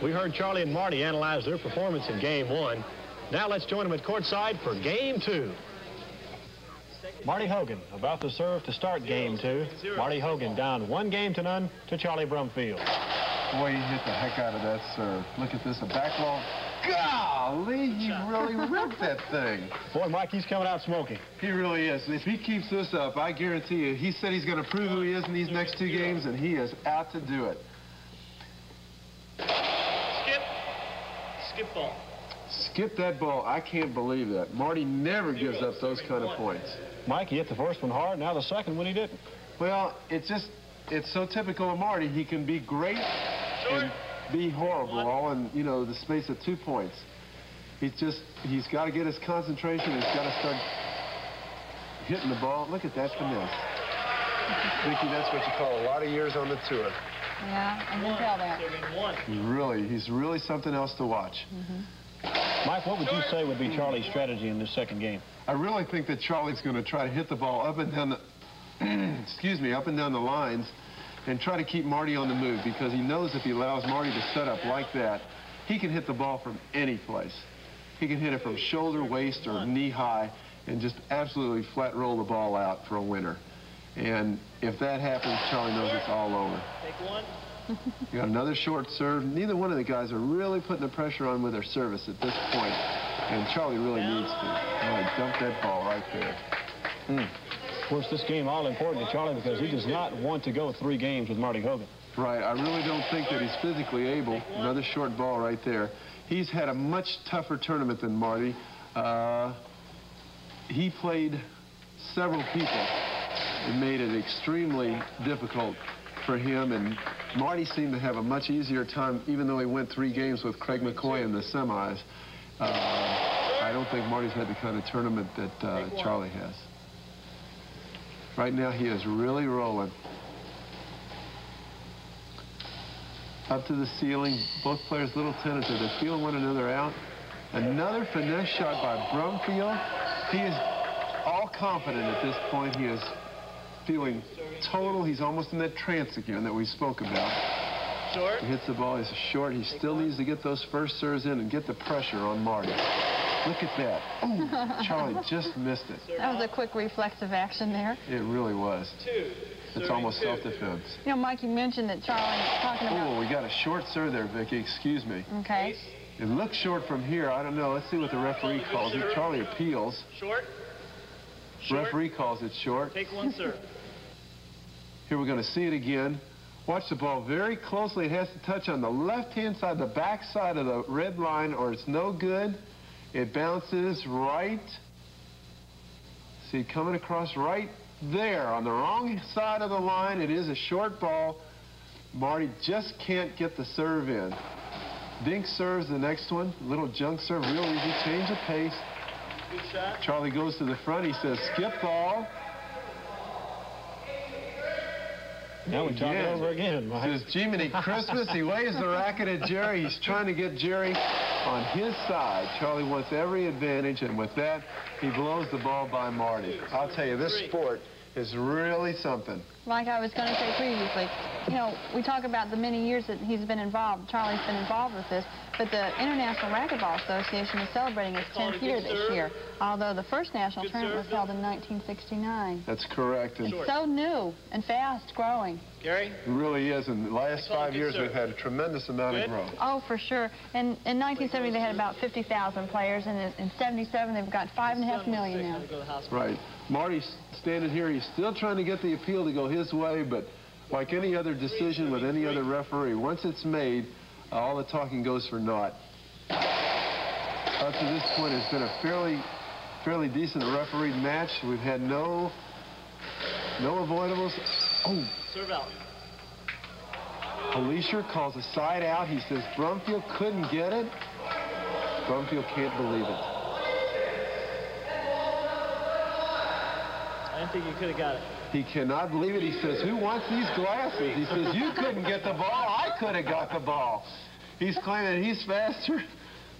We heard Charlie and Marty analyze their performance in Game 1. Now let's join them at courtside for Game 2. Marty Hogan about to serve to start Game 2. Marty Hogan down 1-0 to Charlie Brumfield. Boy, he hit the heck out of that serve. Look at this, a back wall. Golly, he really ripped that thing. Boy, Mike, he's coming out smoking. He really is. If he keeps this up, I guarantee you, he said he's going to prove who he is in these next 2 games, and he is out to do it. Skip ball. Skip that ball. I can't believe that. Marty never gives up those kind of points. Mike, he hit the first one hard, now the second one he didn't. Well, it's so typical of Marty. He can be great and be horrible all in, you know, the space of 2 points. He's got to get his concentration. He's got to start hitting the ball. Look at that finesse. Vicki, that's what you call a lot of years on the tour. Yeah, I can tell that. He's really something else to watch. Mike, what would you say would be Charlie's strategy in this second game? I really think that Charlie's going to try to hit the ball up and down the, excuse me, up and down the lines and try to keep Marty on the move, because he knows if he allows Marty to set up like that, he can hit the ball from any place. He can hit it from shoulder, waist, or knee high and just absolutely flat roll the ball out for a winner. And if that happens, Charlie knows it's all over. Take one. You got another short serve. Neither one of the guys are really putting the pressure on with their service at this point, and Charlie really needs to. Oh, dump that ball right there. Of course, this game all important to Charlie because he does not want to go 3 games with Marty Hogan. Right. I really don't think that he's physically able. Another short ball right there. He's had a much tougher tournament than Marty. He played several people and made it extremely difficult for him, and Marty seemed to have a much easier time, even though he went 3 games with Craig McCoy in the semis. I don't think Marty's had the kind of tournament that Charlie has. Right now, he is really rolling. Up to the ceiling, both players a little tentative. They're feeling one another out. Another finesse shot by Brumfield. He is all confident at this point. He is feeling total. He's almost in that trance again that we spoke about. Short. He hits the ball. He's short. He still needs to get those first serves in and get the pressure on Marty. Look at that. Ooh, Charlie just missed it. That was a quick reflexive action there. It really was. It's almost self-defense. You know, Mike, you mentioned that Charlie talking about... Oh, we got a short serve there, Vicki. Excuse me. Okay. It looks short from here. I don't know. Let's see what the referee calls it. Charlie appeals. Short. Referee calls it short. Take one serve. Here we're going to see it again. Watch the ball very closely. It has to touch on the left-hand side, the back side of the red line, or it's no good. It bounces right. See it coming across right there on the wrong side of the line. It is a short ball. Marty just can't get the serve in. Dink serves the next one. Little junk serve, real easy. Change of pace. Good shot. Charlie goes to the front. He says, skip ball. Now we talk it over again, Mike. Says, Jiminy Christmas. He waves the racket at Jerry. He's trying to get Jerry on his side. Charlie wants every advantage, and with that, he blows the ball by Marty. I'll tell you, this sport is really something. Like I was going to say previously, you know, we talk about the many years that he's been involved, Charlie's been involved with this, but the International Racquetball Association is celebrating its 10th year this year, although the first national tournament was held in 1969. That's correct. And it's so new and fast growing. Gary? It really is. In the last 5 years, we've had a tremendous amount of growth. Oh, for sure. And in 1970, they had about 50,000 players, and in 77, they've got 5.5 million now. Right. Marty's standing here. He's still trying to get the appeal to go his way, but like any other decision with any other referee, once it's made, all the talking goes for naught. Up to this point, it's been a fairly decent refereed match. We've had no avoidables. Oh. Serve out. Holisher calls a side out. He says Brumfield couldn't get it. Brumfield can't believe it. I didn't think he could have got it. He cannot believe it. He says, who wants these glasses? He says, you couldn't get the ball. I could have got the ball. He's claiming he's faster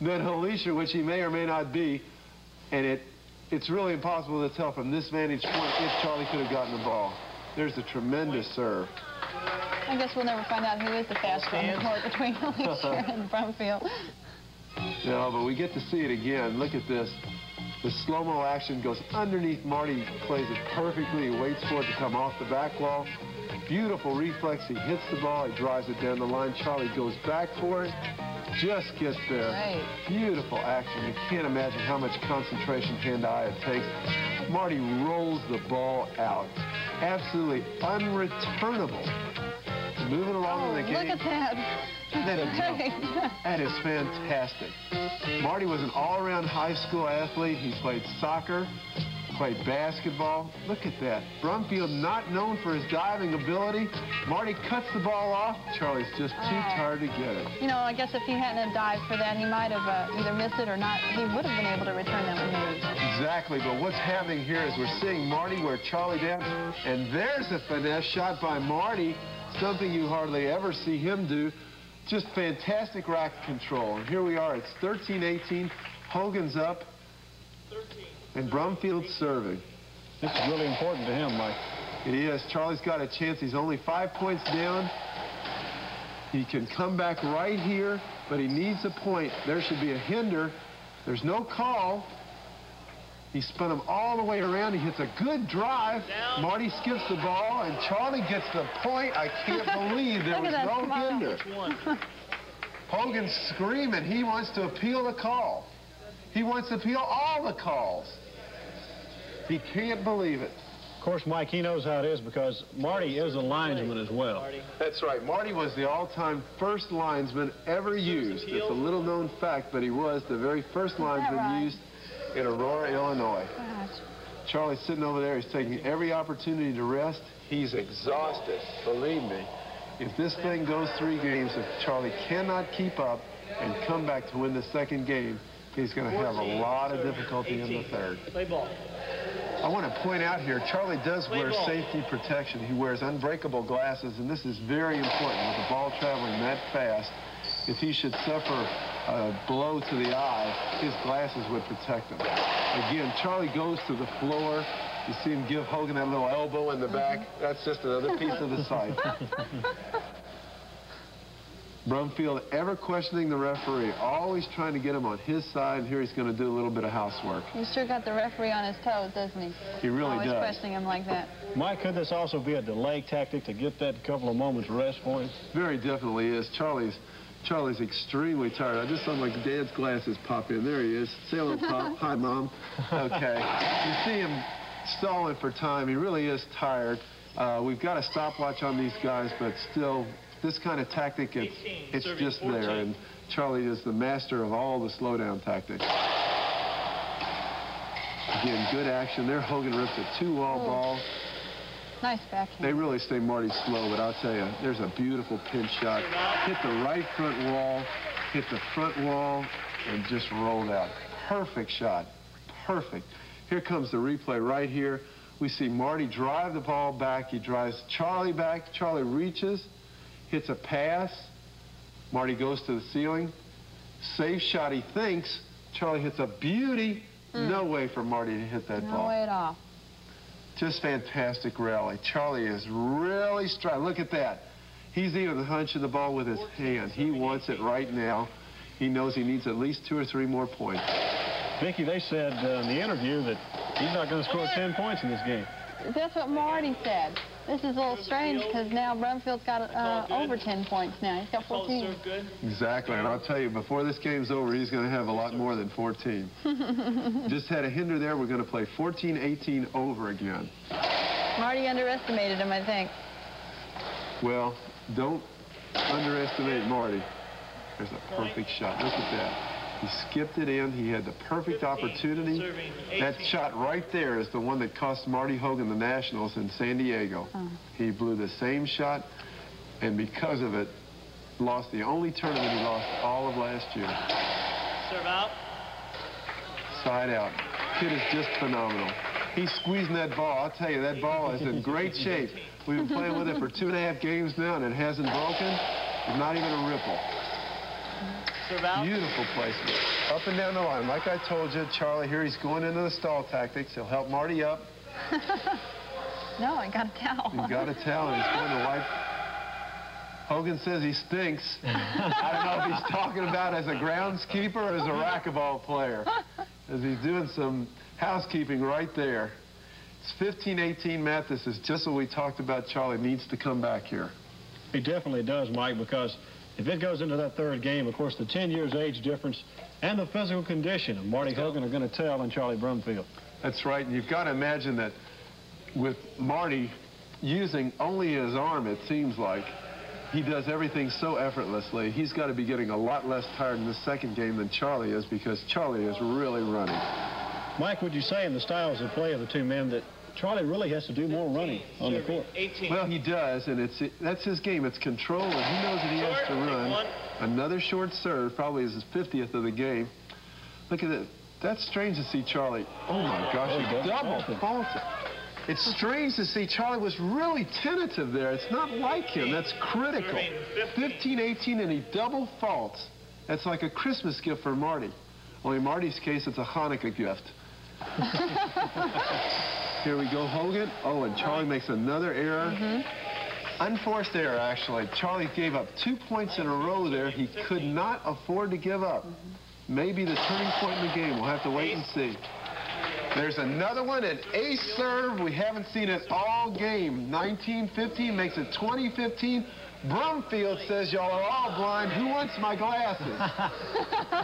than Holisher, which he may or may not be. And it's really impossible to tell from this vantage point if Charlie could have gotten the ball. There's a tremendous serve. I guess we'll never find out who is the fastest on the court between Hogan and Brumfield. Yeah, but we get to see it again. Look at this. The slow-mo action goes underneath Marty, plays it perfectly, he waits for it to come off the back wall. Beautiful reflex, he hits the ball, he drives it down the line. Charlie goes back for it, just gets there. Right. Beautiful action. You can't imagine how much concentration, hand-eye it takes. Marty rolls the ball out. Absolutely unreturnable. Moving along in the game. Look at that. That is fantastic. Marty was an all-around high school athlete. He played soccer, played basketball. Look at that. Brumfield not known for his diving ability. Marty cuts the ball off. Charlie's just too tired to get it. You know, I guess if he hadn't have dived for that, he might have either missed it or not. He would have been able to return that one maybe. Exactly, but what's happening here is we're seeing Marty wear Charlie down, and there's a finesse shot by Marty, something you hardly ever see him do. Just fantastic rack control. And here we are, it's 13-18. Hogan's up, and Brumfield's serving. This is really important to him, Mike. It is. Charlie's got a chance. He's only 5 points down. He can come back right here, but he needs a point. There should be a hinder. There's no call. He spun him all the way around. He hits a good drive. Down. Marty skips the ball, and Charlie gets the point. I can't believe there was no hinder. Hogan's screaming. He wants to appeal the call. He wants to appeal all the calls. He can't believe it. Of course, Mike, he knows how it is because Marty is a linesman as well. That's right. Marty was the all-time first linesman ever used. It's a little-known fact, but he was the very first linesman used in Aurora, Illinois. Charlie's sitting over there. He's taking every opportunity to rest. He's exhausted, believe me. If this thing goes 3 games, if Charlie cannot keep up and come back to win the second game, he's going to have a lot of difficulty in the third. Play ball. I want to point out here, Charlie does wear safety protection. He wears unbreakable glasses, and this is very important. With the ball traveling that fast, if he should suffer a blow to the eye, his glasses would protect him. Again, Charlie goes to the floor. You see him give Hogan that little elbow in the back. That's just another piece of the sight. Brumfield ever questioning the referee, always trying to get him on his side, and here he's going to do a little bit of housework. He's sure got the referee on his toes, doesn't he? He really always does. questioning him like that. Mike, could this also be a delay tactic to get that couple of moments rest for him? Very definitely is. Charlie's extremely tired. I just saw my dad's glasses pop in. There he is. Say hello, Pop. Hi, Mom. Okay. You see him stalling for time. He really is tired. We've got a stopwatch on these guys, but still, this kind of tactic, it's just there. And Charlie is the master of all the slowdown tactics. Again, good action there. Hogan rips a 2-wall ball. Nice backhand. They really say Marty's slow, but I'll tell you, there's a beautiful pinch shot. Hit the right front wall, hit the front wall, and just rolled out. Perfect shot. Perfect. Here comes the replay right here. We see Marty drive the ball back. He drives Charlie back. Charlie reaches, hits a pass. Marty goes to the ceiling. Safe shot, he thinks. Charlie hits a beauty. No way for Marty to hit that ball. No way at all. Just fantastic rally. Charlie is really strong. Look at that. He's even hunching the ball with his hand. He wants it right now. He knows he needs at least 2 or 3 more points. Vicki, they said in the interview that he's not going to score 10 points in this game. That's what Marty said. This is a little strange because now Brumfield's got over 10 points now. He's got 14. Exactly, and I'll tell you, before this game's over, he's going to have a lot more than 14. Just had a hinder there. We're going to play 14-18 over again. Marty underestimated him, I think. Well, don't underestimate Marty. There's a perfect shot. Look at that. He skipped it in. He had the perfect opportunity. That shot right there is the one that cost Marty Hogan the Nationals in San Diego. He blew the same shot, and because of it, lost the only tournament he lost all of last year. Serve out. Side out. Kid is just phenomenal. He's squeezing that ball. I'll tell you, that ball is in great shape. We've been playing with it for 2.5 games now, and it hasn't broken. There's not even a ripple. Beautiful placement. Up and down the line. Like I told you, Charlie here, he's going into the stall tactics. He'll help Marty up. No, I got a towel. He's got a towel, and he's going to wipe. Hogan says he stinks. I don't know if he's talking about as a groundskeeper or as a racquetball player, as he's doing some housekeeping right there. It's 15-18, Matt. This is just what we talked about. Charlie needs to come back here. He definitely does, Mike, because if it goes into that third game, of course, the 10 years age difference and the physical condition of Marty Hogan are going to tell on Charlie-Brumfield. That's right. And you've got to imagine that with Marty using only his arm, it seems like, he does everything so effortlessly. He's got to be getting a lot less tired in the second game than Charlie is, because Charlie is really running. Mike, would you say in the styles of play of the two men that Charlie really has to do more running on the court? 18. Well, he does, and that's his game. It's control, and he knows that he has to run. Another short serve, probably is his 50th of the game. Look at it. That's strange to see Charlie. Oh, my gosh, he double faulted. It's strange to see Charlie was really tentative there. It's not like him. That's critical. 15-18, and he double faults. That's like a Christmas gift for Marty. Only in Marty's case, it's a Hanukkah gift. Here we go, Hogan. Oh, and Charlie makes another error. Unforced error, actually. Charlie gave up 2 points in a row there. He could not afford to give up. Maybe the turning point in the game. We'll have to wait and see. There's another one, an ace serve. We haven't seen it all game. 19-15 makes it 20-15. Brumfield says y'all are all blind. Who wants my glasses?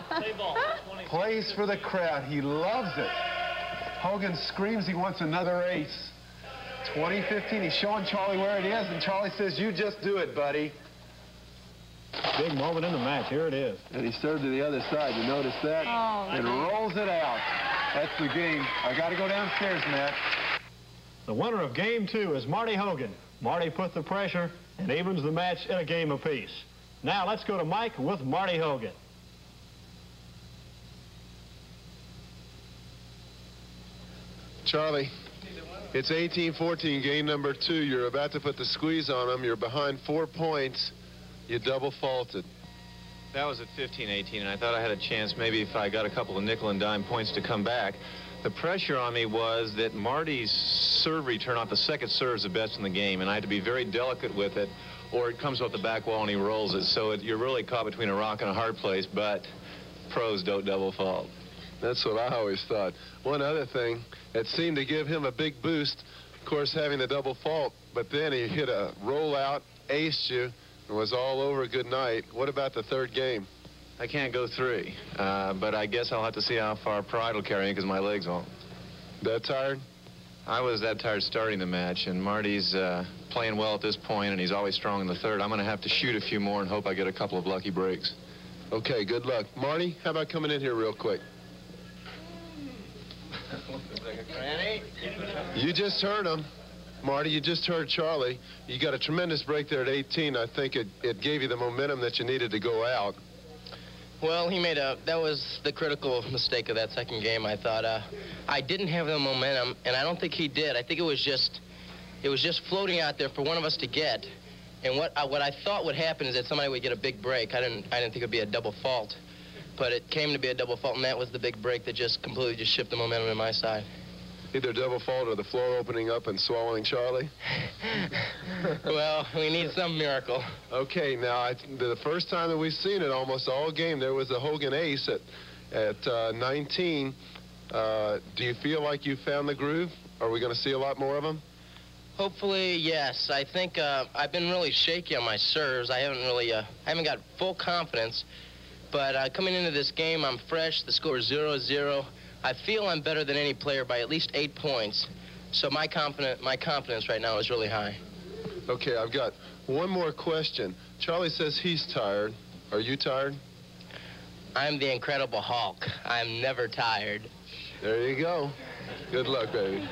Play ball. Plays for the crowd. He loves it. Hogan screams he wants another ace. 20-15. He's showing Charlie where it is, and Charlie says, you just do it, buddy. Big moment in the match. Here it is. And he served to the other side. You notice that? Oh, and rolls it out. That's the game. I got to go downstairs, Matt. The winner of game 2 is Marty Hogan. Marty put the pressure and evens the match in a game apiece. Now let's go to Mike with Marty Hogan. Charlie, it's 18-14, game number 2. You're about to put the squeeze on them. You're behind 4 points. You double faulted. That was at 15-18, and I thought I had a chance maybe if I got a couple of nickel and dime points to come back. The pressure on me was that Marty's serve return off the second serve is the best in the game, and I had to be very delicate with it, or it comes off the back wall and he rolls it. So you're really caught between a rock and a hard place, but pros don't double fault. That's what I always thought. One other thing, it seemed to give him a big boost, of course, having the double fault, but then he hit a rollout, aced you, and was all over. Good night. What about the third game? I can't go 3, but I guess I'll have to see how far pride will carry me because my legs won't. That tired? I was that tired starting the match, and Marty's playing well at this point, and he's always strong in the third. I'm going to have to shoot a few more and hope I get a couple of lucky breaks. Okay, good luck. Marty, how about coming in here real quick? You just heard him. Marty, you just heard Charlie. You got a tremendous break there at 18. I think it gave you the momentum that you needed to go out. Well, that was the critical mistake of that second game, I thought. I didn't have the momentum, and I don't think he did. I think it was just floating out there for one of us to get. And what I thought would happen is that somebody would get a big break. I didn't think it would be a double fault. But it came to be a double fault, and that was the big break that just completely shifted the momentum to my side. Either double fault or the floor opening up and swallowing Charlie? Well, we need some miracle. Okay, now, the first time that we've seen it almost all game, there was a Hogan ace at 19. Do you feel like you found the groove? Are we going to see a lot more of them? Hopefully, yes. I think I've been really shaky on my serves. I haven't got full confidence. But coming into this game, I'm fresh. The score is 0-0. I feel I'm better than any player by at least 8 points. So my confidence right now is really high. Okay, I've got one more question. Charlie says he's tired. Are you tired? I'm the Incredible Hulk. I'm never tired. There you go. Good luck, baby.